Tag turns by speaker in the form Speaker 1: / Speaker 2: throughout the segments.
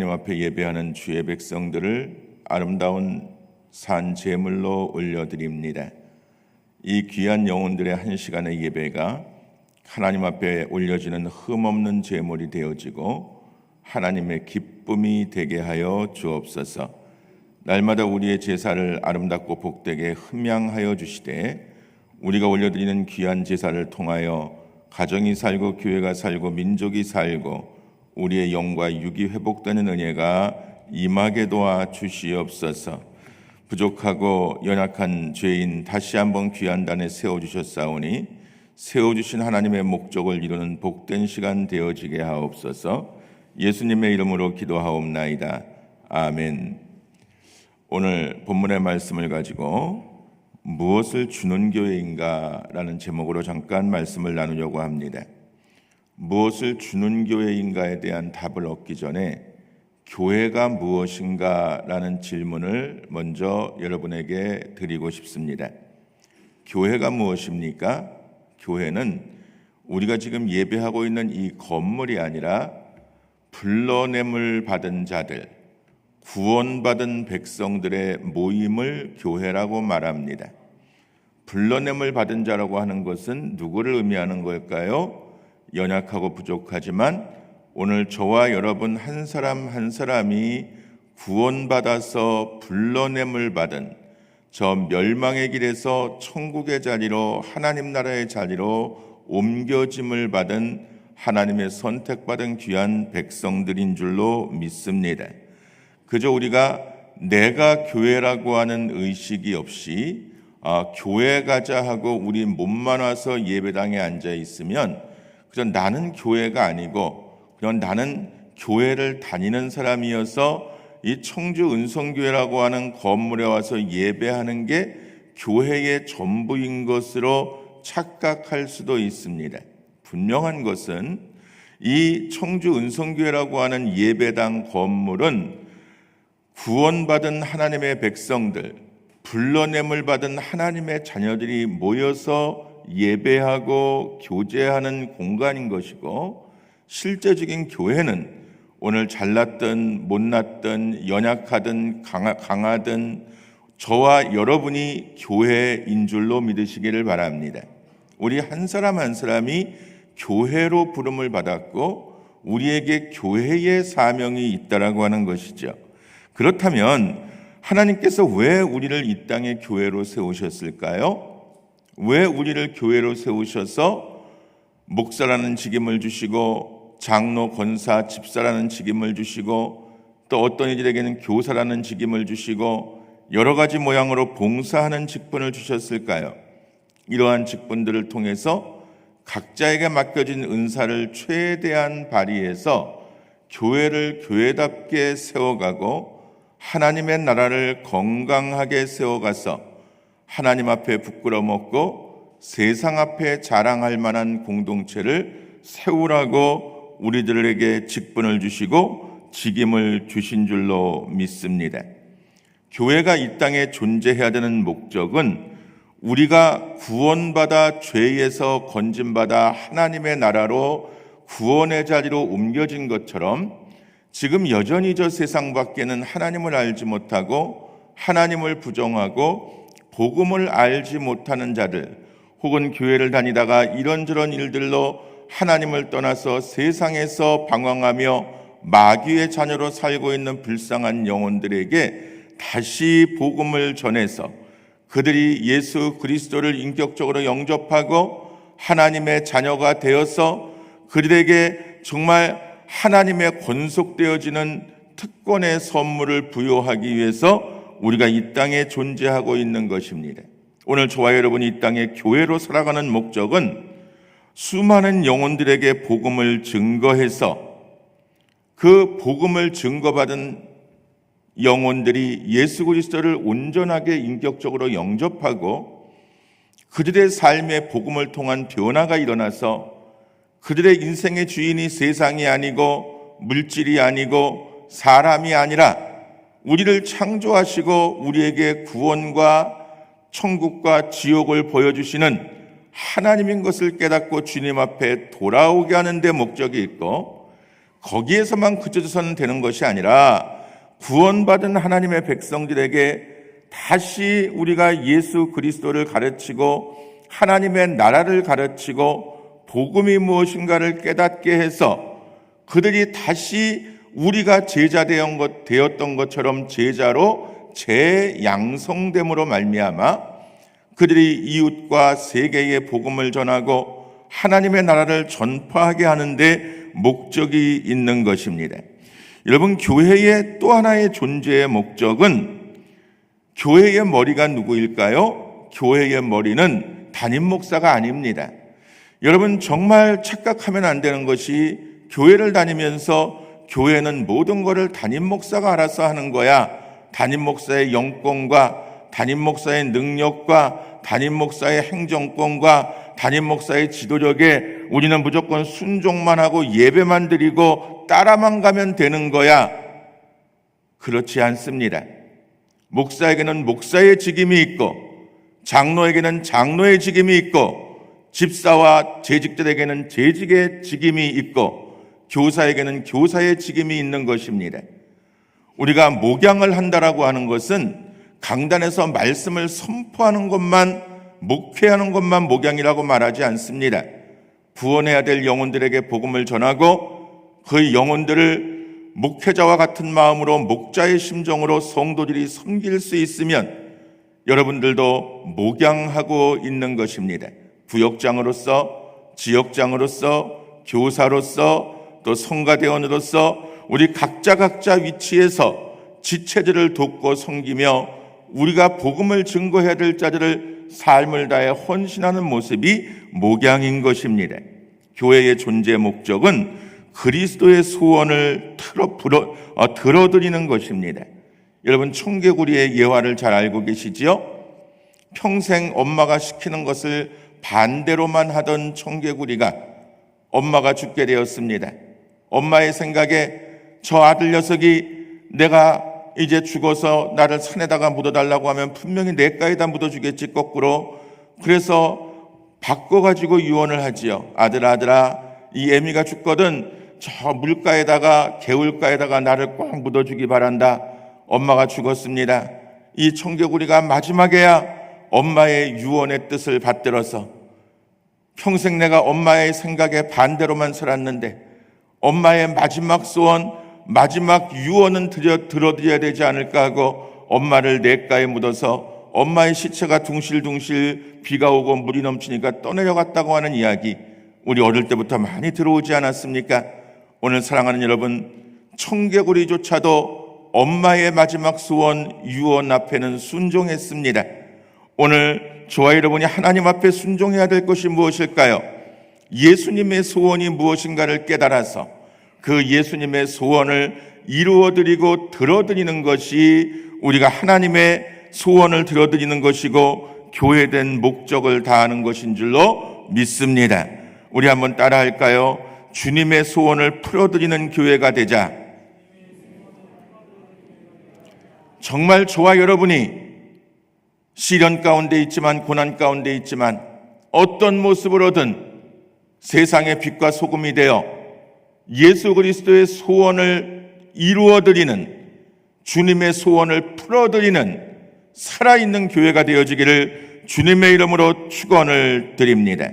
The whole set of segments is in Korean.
Speaker 1: 하나님 앞에 예배하는 주의 백성들을 아름다운 산 제물로 올려드립니다. 이 귀한 영혼들의 한 시간의 예배가 하나님 앞에 올려지는 흠없는 제물이 되어지고 하나님의 기쁨이 되게 하여 주옵소서. 날마다 우리의 제사를 아름답고 복되게 흠양하여 주시되 우리가 올려드리는 귀한 제사를 통하여 가정이 살고 교회가 살고 민족이 살고 우리의 영과 육이 회복되는 은혜가 임하게 도와 주시옵소서. 부족하고 연약한 죄인 다시 한번 귀한 단에 세워주셨사오니 세워주신 하나님의 목적을 이루는 복된 시간 되어지게 하옵소서. 예수님의 이름으로 기도하옵나이다. 아멘. 오늘 본문의 말씀을 가지고 무엇을 주는 교회인가 라는 제목으로 잠깐 말씀을 나누려고 합니다. 무엇을 주는 교회인가에 대한 답을 얻기 전에 교회가 무엇인가 라는 질문을 먼저 여러분에게 드리고 싶습니다. 교회가 무엇입니까? 교회는 우리가 지금 예배하고 있는 이 건물이 아니라 불러냄을 받은 자들, 구원받은 백성들의 모임을 교회라고 말합니다. 불러냄을 받은 자라고 하는 것은 누구를 의미하는 걸까요? 연약하고 부족하지만 오늘 저와 여러분 한 사람 한 사람이 구원받아서 불러냄을 받은 저 멸망의 길에서 천국의 자리로 하나님 나라의 자리로 옮겨짐을 받은 하나님의 선택받은 귀한 백성들인 줄로 믿습니다. 그저 우리가 내가 교회라고 하는 의식이 없이 교회 가자 하고 우리 몸만 와서 예배당에 앉아 있으면 그저 나는 교회가 아니고 그냥 나는 교회를 다니는 사람이어서 이 청주 은성교회라고 하는 건물에 와서 예배하는 게 교회의 전부인 것으로 착각할 수도 있습니다. 분명한 것은 이 청주 은성교회라고 하는 예배당 건물은 구원받은 하나님의 백성들, 불러냄을 받은 하나님의 자녀들이 모여서 예배하고 교제하는 공간인 것이고, 실제적인 교회는 오늘 잘났든 못났든 연약하든 강하든 저와 여러분이 교회인 줄로 믿으시기를 바랍니다. 우리 한 사람 한 사람이 교회로 부름을 받았고 우리에게 교회의 사명이 있다라고 하는 것이죠. 그렇다면 하나님께서 왜 우리를 이 땅에 교회로 세우셨을까요? 왜 우리를 교회로 세우셔서 목사라는 직임을 주시고 장로, 권사, 집사라는 직임을 주시고 또 어떤 이들에게는 교사라는 직임을 주시고 여러 가지 모양으로 봉사하는 직분을 주셨을까요? 이러한 직분들을 통해서 각자에게 맡겨진 은사를 최대한 발휘해서 교회를 교회답게 세워가고 하나님의 나라를 건강하게 세워가서 하나님 앞에 부끄러먹고 세상 앞에 자랑할 만한 공동체를 세우라고 우리들에게 직분을 주시고 직임을 주신 줄로 믿습니다. 교회가 이 땅에 존재해야 되는 목적은 우리가 구원받아 죄에서 건짐받아 하나님의 나라로 구원의 자리로 옮겨진 것처럼 지금 여전히 저 세상 밖에는 하나님을 알지 못하고 하나님을 부정하고 복음을 알지 못하는 자들, 혹은 교회를 다니다가 이런저런 일들로 하나님을 떠나서 세상에서 방황하며 마귀의 자녀로 살고 있는 불쌍한 영혼들에게 다시 복음을 전해서 그들이 예수 그리스도를 인격적으로 영접하고 하나님의 자녀가 되어서 그들에게 정말 하나님의 권속되어지는 특권의 선물을 부여하기 위해서 우리가 이 땅에 존재하고 있는 것입니다. 오늘 저와 여러분이 이 땅에 교회로 살아가는 목적은 수많은 영혼들에게 복음을 증거해서 그 복음을 증거받은 영혼들이 예수 그리스도를 온전하게 인격적으로 영접하고 그들의 삶의 복음을 통한 변화가 일어나서 그들의 인생의 주인이 세상이 아니고 물질이 아니고 사람이 아니라 우리를 창조하시고 우리에게 구원과 천국과 지옥을 보여주시는 하나님인 것을 깨닫고 주님 앞에 돌아오게 하는 데 목적이 있고 거기에서만 그쳐져서는 되는 것이 아니라 구원받은 하나님의 백성들에게 다시 우리가 예수 그리스도를 가르치고 하나님의 나라를 가르치고 복음이 무엇인가를 깨닫게 해서 그들이 다시 우리가 제자 되었던 것처럼 제자로 재양성됨으로 말미암아 그들이 이웃과 세계에 복음을 전하고 하나님의 나라를 전파하게 하는데 목적이 있는 것입니다. 여러분, 교회의 또 하나의 존재의 목적은 교회의 머리가 누구일까요? 교회의 머리는 담임 목사가 아닙니다. 여러분, 정말 착각하면 안 되는 것이 교회를 다니면서 교회는 모든 것을 담임 목사가 알아서 하는 거야. 담임 목사의 영권과 담임 목사의 능력과 담임 목사의 행정권과 담임 목사의 지도력에 우리는 무조건 순종만 하고 예배만 드리고 따라만 가면 되는 거야. 그렇지 않습니다. 목사에게는 목사의 직임이 있고 장로에게는 장로의 직임이 있고 집사와 재직들에게는 재직의 직임이 있고 교사에게는 교사의 직임이 있는 것입니다. 우리가 목양을 한다라고 하는 것은 강단에서 말씀을 선포하는 것만, 목회하는 것만 목양이라고 말하지 않습니다. 구원해야 될 영혼들에게 복음을 전하고 그 영혼들을 목회자와 같은 마음으로 목자의 심정으로 성도들이 섬길 수 있으면 여러분들도 목양하고 있는 것입니다. 구역장으로서, 지역장으로서, 교사로서, 또 성가대원으로서 우리 각자 위치에서 지체들을 돕고 섬기며 우리가 복음을 증거해야 될 자들을 삶을 다해 헌신하는 모습이 목양인 것입니다. 교회의 존재 목적은 그리스도의 소원을 들어드리는 것입니다. 여러분, 청개구리의 예화를 잘 알고 계시지요? 평생 엄마가 시키는 것을 반대로만 하던 청개구리가 엄마가 죽게 되었습니다. 엄마의 생각에 저 아들 녀석이 내가 이제 죽어서 나를 산에다가 묻어달라고 하면 분명히 냇가에다 묻어주겠지, 거꾸로. 그래서 바꿔가지고 유언을 하지요. 아들아, 이 애미가 죽거든 저 물가에다가, 개울가에다가 나를 꼭 묻어주기 바란다. 엄마가 죽었습니다. 이 청개구리가 마지막에야 엄마의 유언의 뜻을 받들어서 평생 내가 엄마의 생각에 반대로만 살았는데 엄마의 마지막 소원, 마지막 유언은 들어드려야 되지 않을까 하고 엄마를 냇가에 묻어서 엄마의 시체가 둥실둥실 비가 오고 물이 넘치니까 떠내려갔다고 하는 이야기, 우리 어릴 때부터 많이 들어오지 않았습니까? 오늘 사랑하는 여러분, 청개구리조차도 엄마의 마지막 소원, 유언 앞에는 순종했습니다. 오늘 저와 여러분이 하나님 앞에 순종해야 될 것이 무엇일까요? 예수님의 소원이 무엇인가를 깨달아서 그 예수님의 소원을 이루어드리고 들어드리는 것이 우리가 하나님의 소원을 들어드리는 것이고 교회된 목적을 다하는 것인 줄로 믿습니다. 우리 한번 따라할까요? 주님의 소원을 풀어드리는 교회가 되자. 정말 저와 여러분이 시련 가운데 있지만, 고난 가운데 있지만, 어떤 모습으로든 세상의 빛과 소금이 되어 예수 그리스도의 소원을 이루어드리는, 주님의 소원을 풀어드리는 살아있는 교회가 되어지기를 주님의 이름으로 축원을 드립니다.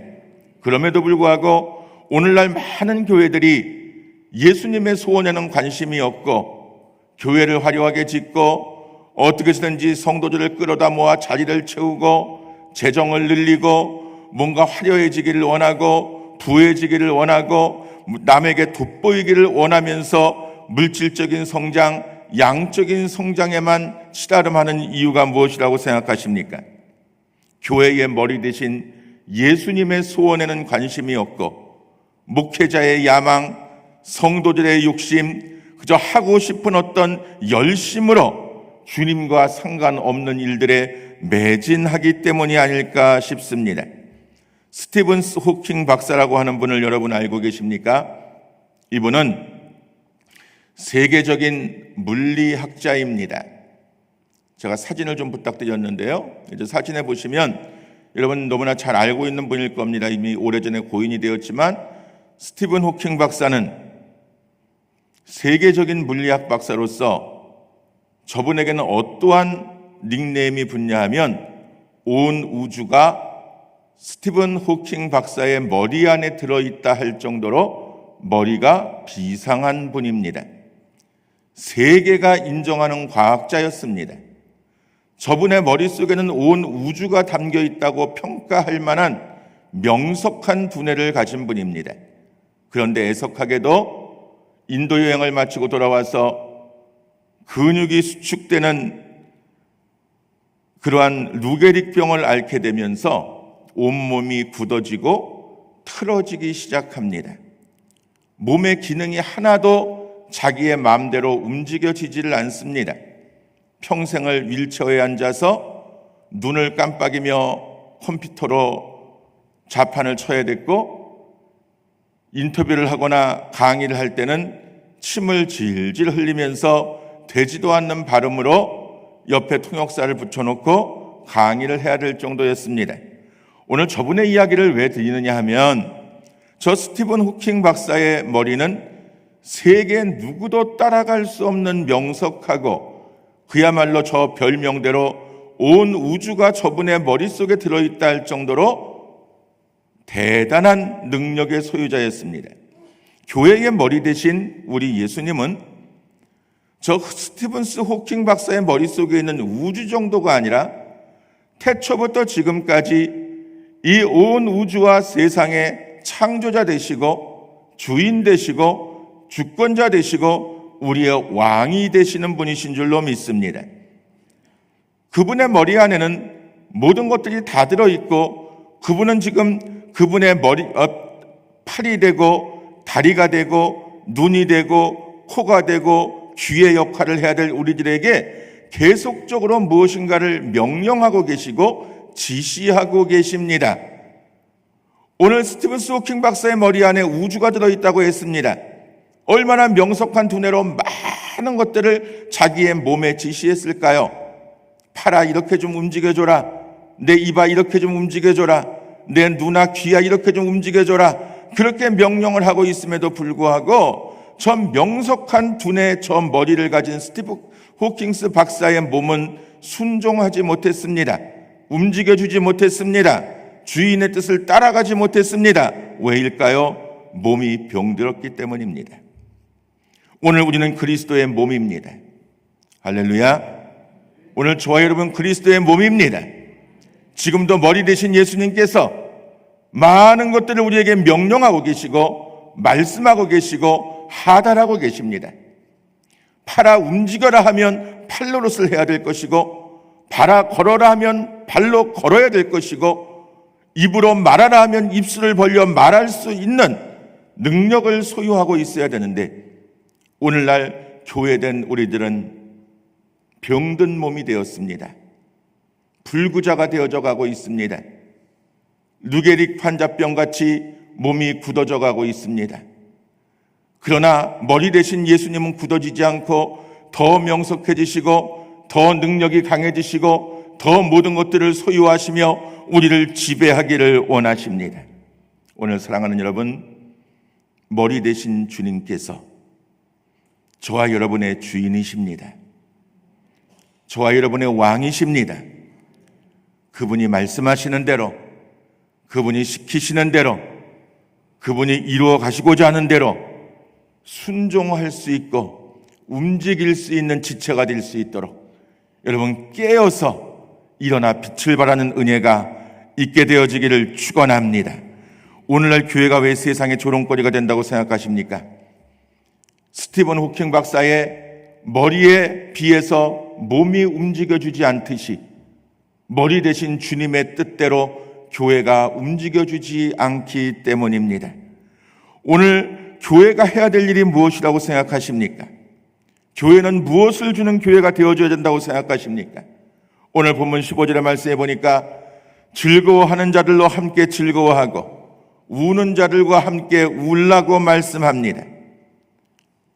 Speaker 1: 그럼에도 불구하고 오늘날 많은 교회들이 예수님의 소원에는 관심이 없고 교회를 화려하게 짓고 어떻게 해서든지 성도들을 끌어다 모아 자리를 채우고 재정을 늘리고 뭔가 화려해지기를 원하고 부해지기를 원하고 남에게 돋보이기를 원하면서 물질적인 성장, 양적인 성장에만 치달음하는 이유가 무엇이라고 생각하십니까? 교회의 머리 대신 예수님의 소원에는 관심이 없고 목회자의 야망, 성도들의 욕심, 그저 하고 싶은 어떤 열심으로 주님과 상관없는 일들에 매진하기 때문이 아닐까 싶습니다. 스티븐 호킹 박사라고 하는 분을 여러분 알고 계십니까? 이분은 세계적인 물리학자입니다. 제가 사진을 좀 부탁드렸는데요. 이제 사진에 보시면 여러분 너무나 잘 알고 있는 분일 겁니다. 이미 오래전에 고인이 되었지만 스티븐 호킹 박사는 세계적인 물리학 박사로서 저분에게는 어떠한 닉네임이 붙냐 하면 온 우주가 스티븐 호킹 박사의 머리 안에 들어있다 할 정도로 머리가 비상한 분입니다. 세계가 인정하는 과학자였습니다. 저분의 머릿속에는 온 우주가 담겨 있다고 평가할 만한 명석한 두뇌를 가진 분입니다. 그런데 애석하게도 인도 여행을 마치고 돌아와서 근육이 수축되는 그러한 루게릭병을 앓게 되면서 온몸이 굳어지고 틀어지기 시작합니다. 몸의 기능이 하나도 자기의 마음대로 움직여지지를 않습니다. 평생을 휠체어에 앉아서 눈을 깜빡이며 컴퓨터로 자판을 쳐야 됐고, 인터뷰를 하거나 강의를 할 때는 침을 질질 흘리면서 되지도 않는 발음으로 옆에 통역사를 붙여놓고 강의를 해야 될 정도였습니다. 오늘 저분의 이야기를 왜 드리느냐 하면, 저 스티븐 호킹 박사의 머리는 세계 누구도 따라갈 수 없는 명석하고, 그야말로 저 별명대로 온 우주가 저분의 머릿속에 들어있다 할 정도로 대단한 능력의 소유자였습니다. 교회의 머리 대신 우리 예수님은 저 스티븐스 호킹 박사의 머릿속에 있는 우주 정도가 아니라 태초부터 지금까지 이 온 우주와 세상의 창조자 되시고 주인 되시고 주권자 되시고 우리의 왕이 되시는 분이신 줄로 믿습니다. 그분의 머리 안에는 모든 것들이 다 들어있고, 그분은 지금 그분의 팔이 되고 다리가 되고 눈이 되고 코가 되고 귀의 역할을 해야 될 우리들에게 계속적으로 무엇인가를 명령하고 계시고 지시하고 계십니다. 오늘 스티븐스 호킹 박사의 머리 안에 우주가 들어있다고 했습니다. 얼마나 명석한 두뇌로 많은 것들을 자기의 몸에 지시했을까요? 팔아 이렇게 좀 움직여줘라. 내 입아 이렇게 좀 움직여줘라. 내 눈아 귀야 이렇게 좀 움직여줘라. 그렇게 명령을 하고 있음에도 불구하고 저 명석한 두뇌, 저 머리를 가진 스티븐 호킹스 박사의 몸은 순종하지 못했습니다. 움직여주지 못했습니다. 주인의 뜻을 따라가지 못했습니다. 왜일까요? 몸이 병들었기 때문입니다. 오늘 우리는 그리스도의 몸입니다. 할렐루야. 오늘 저와 여러분 그리스도의 몸입니다. 지금도 머리 되신 예수님께서 많은 것들을 우리에게 명령하고 계시고 말씀하고 계시고 하달하고 계십니다. 팔아 움직여라 하면 팔로릇을 해야 될 것이고, 발아 걸어라 하면 발로 걸어야 될 것이고, 입으로 말하라 하면 입술을 벌려 말할 수 있는 능력을 소유하고 있어야 되는데, 오늘날 교회된 우리들은 병든 몸이 되었습니다. 불구자가 되어져 가고 있습니다. 루게릭 환자병같이 몸이 굳어져 가고 있습니다. 그러나 머리 대신 예수님은 굳어지지 않고 더 명석해지시고 더 능력이 강해지시고 더 모든 것들을 소유하시며 우리를 지배하기를 원하십니다. 오늘 사랑하는 여러분, 머리 대신 주님께서 저와 여러분의 주인이십니다. 저와 여러분의 왕이십니다. 그분이 말씀하시는 대로, 그분이 시키시는 대로, 그분이 이루어 가시고자 하는 대로 순종할 수 있고 움직일 수 있는 지체가 될 수 있도록 여러분 깨어서 일어나 빛을 발하는 은혜가 있게 되어지기를 축원합니다. 오늘날 교회가 왜 세상의 조롱거리가 된다고 생각하십니까? 스티븐 호킹 박사의 머리에 비해서 몸이 움직여주지 않듯이 머리 대신 주님의 뜻대로 교회가 움직여주지 않기 때문입니다. 오늘 교회가 해야 될 일이 무엇이라고 생각하십니까? 교회는 무엇을 주는 교회가 되어줘야 된다고 생각하십니까? 오늘 본문 15절의 말씀에 보니까 즐거워하는 자들로 함께 즐거워하고 우는 자들과 함께 울라고 말씀합니다.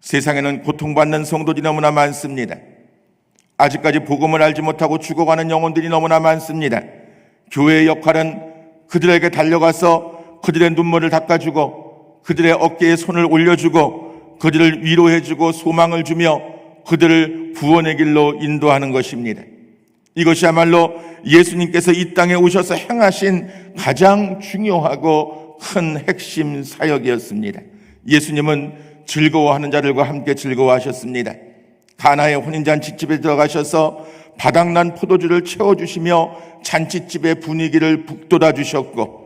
Speaker 1: 세상에는 고통받는 성도들이 너무나 많습니다. 아직까지 복음을 알지 못하고 죽어가는 영혼들이 너무나 많습니다. 교회의 역할은 그들에게 달려가서 그들의 눈물을 닦아주고 그들의 어깨에 손을 올려주고 그들을 위로해주고 소망을 주며 그들을 구원의 길로 인도하는 것입니다. 이것이야말로 예수님께서 이 땅에 오셔서 행하신 가장 중요하고 큰 핵심 사역이었습니다. 예수님은 즐거워하는 자들과 함께 즐거워하셨습니다. 가나의 혼인잔치집에 들어가셔서 바닥난 포도주를 채워주시며 잔치집의 분위기를 북돋아 주셨고,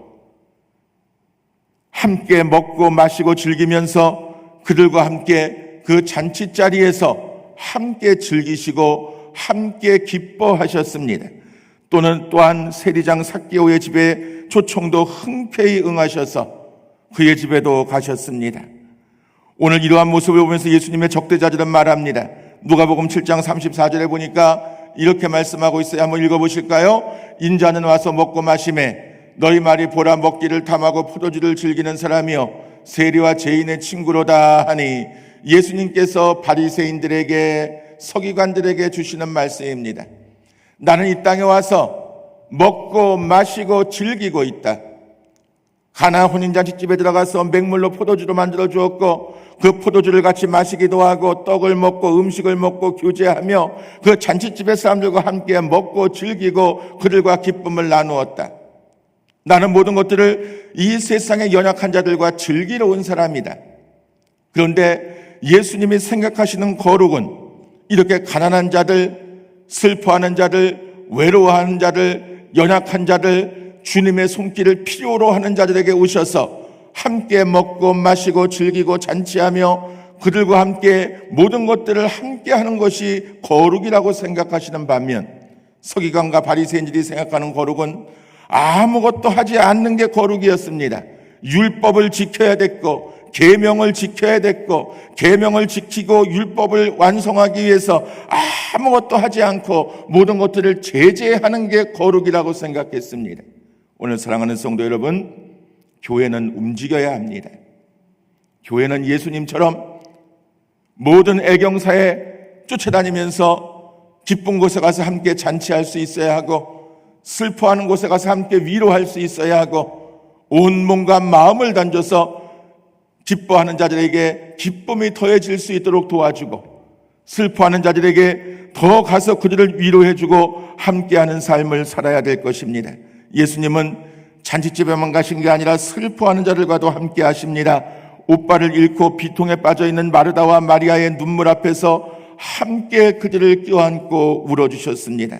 Speaker 1: 함께 먹고 마시고 즐기면서 그들과 함께 그 잔치자리에서 함께 즐기시고 함께 기뻐하셨습니다. 또한 세리장 삭개오의 집에 초청도 흔쾌히 응하셔서 그의 집에도 가셨습니다. 오늘 이러한 모습을 보면서 예수님의 적대자들은 말합니다. 누가복음 7장 34절에 보니까 이렇게 말씀하고 있어요. 한번 읽어보실까요? 인자는 와서 먹고 마시매 너희 말이 보라 먹기를 탐하고 포도주를 즐기는 사람이요 세리와 죄인의 친구로다 하니, 예수님께서 바리새인들에게 서기관들에게 주시는 말씀입니다. 나는 이 땅에 와서 먹고 마시고 즐기고 있다. 가나 혼인잔치집에 들어가서 맹물로 포도주로 만들어 주었고 그 포도주를 같이 마시기도 하고 떡을 먹고 음식을 먹고 교제하며 그 잔치집의 사람들과 함께 먹고 즐기고 그들과 기쁨을 나누었다. 나는 모든 것들을 이 세상의 연약한 자들과 즐기러 온 사람이다. 그런데 예수님이 생각하시는 거룩은 이렇게 가난한 자들, 슬퍼하는 자들, 외로워하는 자들, 연약한 자들, 주님의 손길을 필요로 하는 자들에게 오셔서 함께 먹고 마시고 즐기고 잔치하며 그들과 함께 모든 것들을 함께 하는 것이 거룩이라고 생각하시는 반면, 서기관과 바리새인들이 생각하는 거룩은 아무것도 하지 않는 게 거룩이었습니다. 율법을 지켜야 됐고 계명을 지켜야 됐고, 계명을 지키고 율법을 완성하기 위해서 아무것도 하지 않고 모든 것들을 제재하는 게 거룩이라고 생각했습니다. 오늘 사랑하는 성도 여러분, 교회는 움직여야 합니다. 교회는 예수님처럼 모든 애경사에 쫓아다니면서 기쁜 곳에 가서 함께 잔치할 수 있어야 하고, 슬퍼하는 곳에 가서 함께 위로할 수 있어야 하고, 온 몸과 마음을 던져서 기뻐하는 자들에게 기쁨이 더해질 수 있도록 도와주고, 슬퍼하는 자들에게 더 가서 그들을 위로해주고 함께하는 삶을 살아야 될 것입니다. 예수님은 잔치집에만 가신 게 아니라 슬퍼하는 자들과도 함께 하십니다. 오빠를 잃고 비통에 빠져있는 마르다와 마리아의 눈물 앞에서 함께 그들을 껴안고 울어주셨습니다.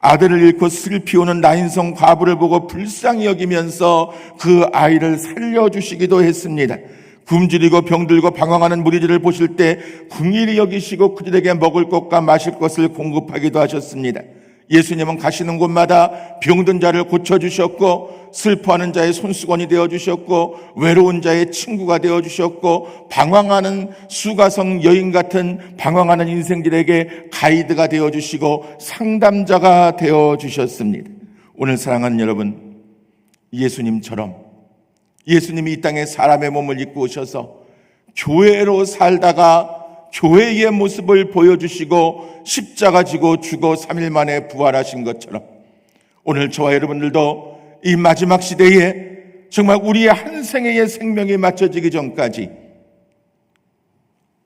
Speaker 1: 아들을 잃고 슬피 오는 나인성 과부를 보고 불쌍히 여기면서 그 아이를 살려주시기도 했습니다. 굶주리고 병들고 방황하는 무리들을 보실 때 긍휼히 여기시고 그들에게 먹을 것과 마실 것을 공급하기도 하셨습니다. 예수님은 가시는 곳마다 병든 자를 고쳐주셨고, 슬퍼하는 자의 손수건이 되어주셨고, 외로운 자의 친구가 되어주셨고, 방황하는 수가성 여인 같은 방황하는 인생들에게 가이드가 되어주시고 상담자가 되어주셨습니다. 오늘 사랑하는 여러분, 예수님처럼 예수님이 이 땅에 사람의 몸을 입고 오셔서 교회로 살다가 교회의 모습을 보여주시고 십자가 지고 죽어 3일 만에 부활하신 것처럼, 오늘 저와 여러분들도 이 마지막 시대에 정말 우리의 한 생애의 생명이 맞춰지기 전까지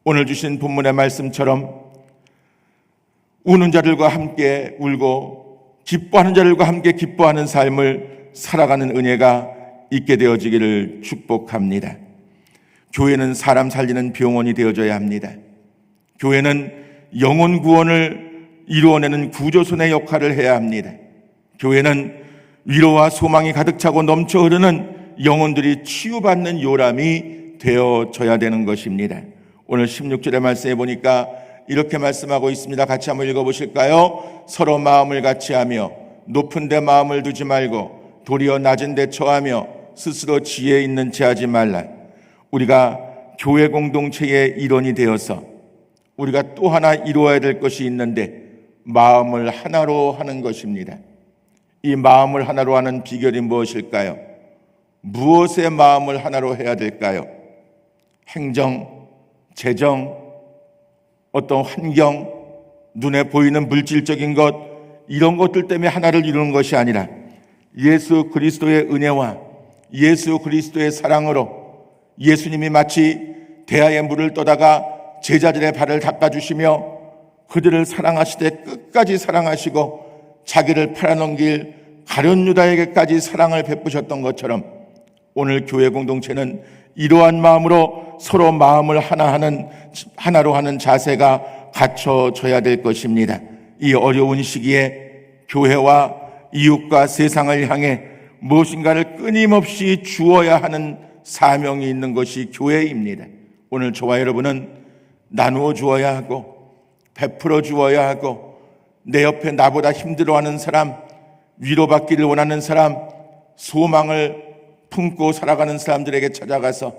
Speaker 1: 오늘 주신 본문의 말씀처럼 우는 자들과 함께 울고 기뻐하는 자들과 함께 기뻐하는 삶을 살아가는 은혜가 있게 되어지기를 축복합니다. 교회는 사람 살리는 병원이 되어줘야 합니다. 교회는 영혼 구원을 이루어내는 구조선의 역할을 해야 합니다. 교회는 위로와 소망이 가득 차고 넘쳐 흐르는 영혼들이 치유받는 요람이 되어져야 되는 것입니다. 오늘 16절의 말씀에 보니까 이렇게 말씀하고 있습니다. 같이 한번 읽어보실까요? 서로 마음을 같이하며 높은 데 마음을 두지 말고 도리어 낮은 데 처하며 스스로 지혜 있는 체 하지 말라. 우리가 교회 공동체의 일원이 되어서 우리가 또 하나 이루어야 될 것이 있는데 마음을 하나로 하는 것입니다. 이 마음을 하나로 하는 비결이 무엇일까요? 무엇의 마음을 하나로 해야 될까요? 행정, 재정, 어떤 환경, 눈에 보이는 물질적인 것, 이런 것들 때문에 하나를 이루는 것이 아니라 예수 그리스도의 은혜와 예수 그리스도의 사랑으로 예수님이 마치 대야에 물을 떠다가 제자들의 발을 닦아주시며 그들을 사랑하시되 끝까지 사랑하시고 자기를 팔아넘길 가룟 유다에게까지 사랑을 베푸셨던 것처럼 오늘 교회 공동체는 이러한 마음으로 서로 마음을 하나로 하는 자세가 갖춰져야 될 것입니다. 이 어려운 시기에 교회와 이웃과 세상을 향해 무엇인가를 끊임없이 주어야 하는 사명이 있는 것이 교회입니다. 오늘 저와 여러분은 나누어 주어야 하고 베풀어 주어야 하고 내 옆에 나보다 힘들어하는 사람, 위로받기를 원하는 사람, 소망을 품고 살아가는 사람들에게 찾아가서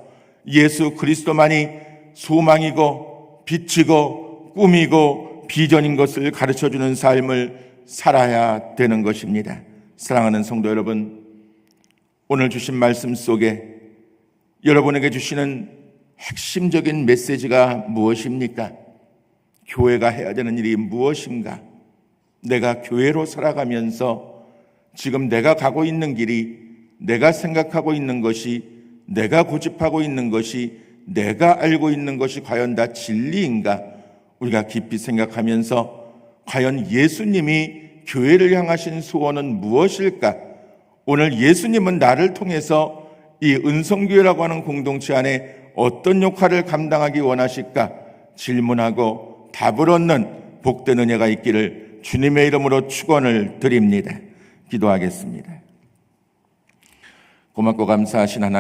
Speaker 1: 예수 그리스도만이 소망이고 빛이고 꿈이고 비전인 것을 가르쳐주는 삶을 살아야 되는 것입니다. 사랑하는 성도 여러분, 오늘 주신 말씀 속에 여러분에게 주시는 핵심적인 메시지가 무엇입니까? 교회가 해야 되는 일이 무엇인가? 내가 교회로 살아가면서 지금 내가 가고 있는 길이, 내가 생각하고 있는 것이, 내가 고집하고 있는 것이, 내가 알고 있는 것이 과연 다 진리인가? 우리가 깊이 생각하면서 과연 예수님이 교회를 향하신 소원은 무엇일까? 오늘 예수님은 나를 통해서 이 은성교회라고 하는 공동체 안에 어떤 역할을 감당하기 원하실까? 질문하고 답을 얻는 복된 은혜가 있기를 주님의 이름으로 축원을 드립니다. 기도하겠습니다. 고맙고 감사하신 하나님,